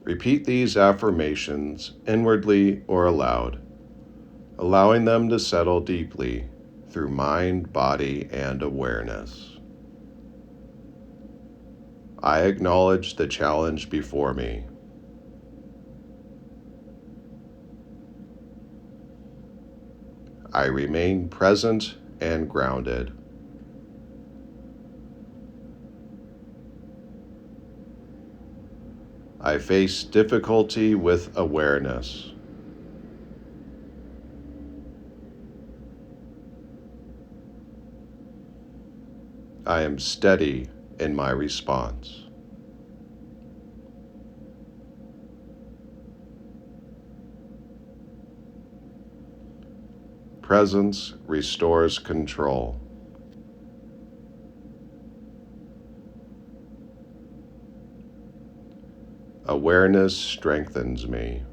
Repeat these affirmations inwardly or aloud, allowing them to settle deeply through mind, body, and awareness. I acknowledge the challenge before me. I remain present and grounded. I face difficulty with awareness. I am steady in my response. Presence restores control. Awareness strengthens me.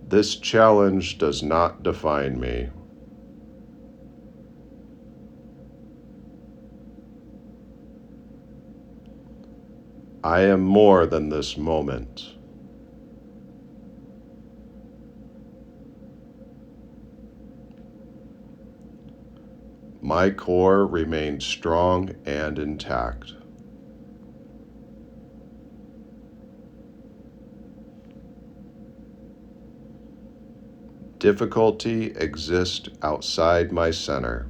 This challenge does not define me. I am more than this moment. My core remains strong and intact. Difficulty exists outside my center.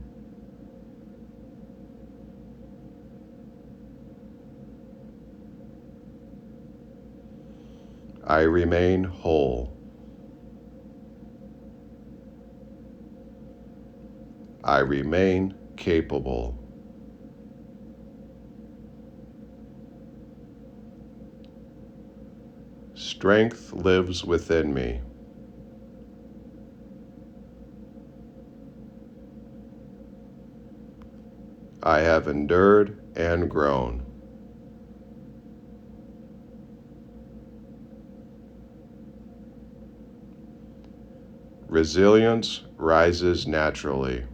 I remain whole. I remain capable. Strength lives within me. I have endured and grown. Resilience rises naturally.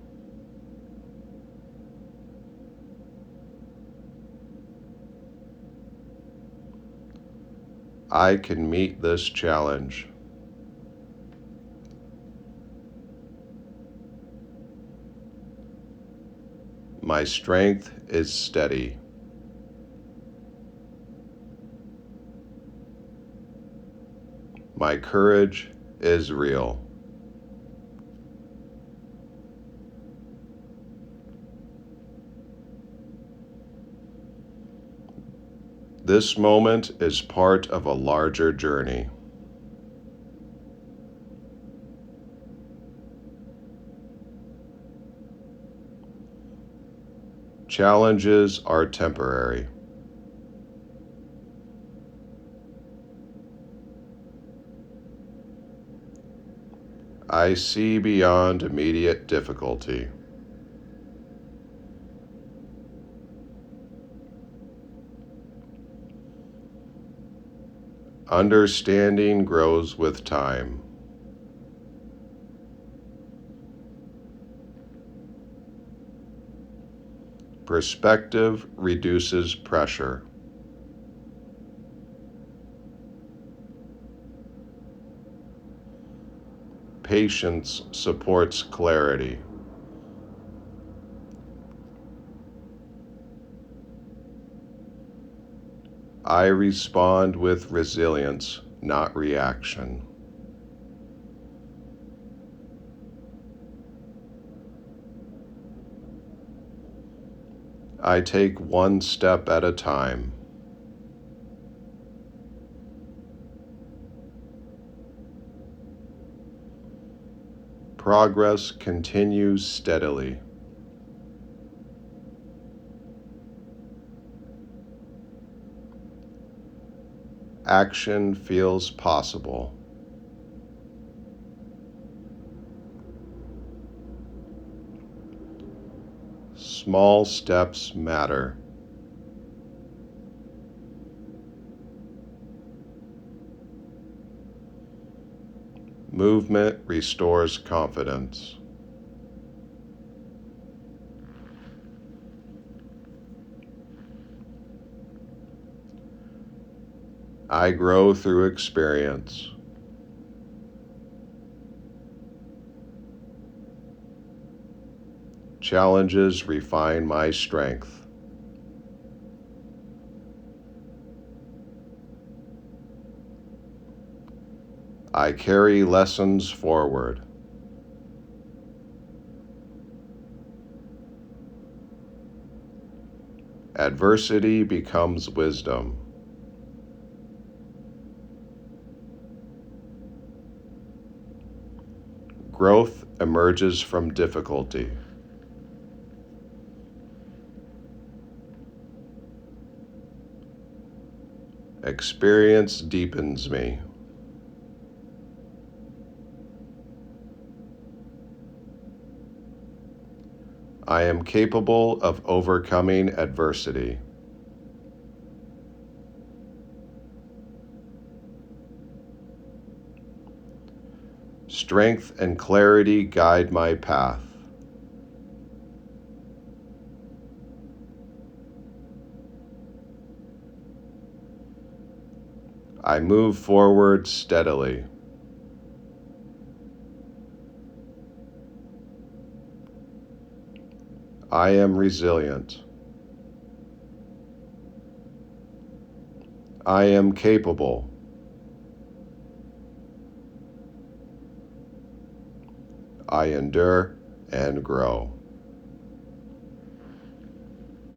I can meet this challenge. My strength is steady. My courage is real. This moment is part of a larger journey. Challenges are temporary. I see beyond immediate difficulty. Understanding grows with time. Perspective reduces pressure. Patience supports clarity. I respond with resilience, not reaction. I take one step at a time. Progress continues steadily. Action feels possible. Small steps matter. Movement restores confidence. I grow through experience. Challenges refine my strength. I carry lessons forward. Adversity becomes wisdom. Growth emerges from difficulty. Experience deepens me. I am capable of overcoming adversity. Strength and clarity guide my path. I move forward steadily. I am resilient. I am capable. I endure and grow.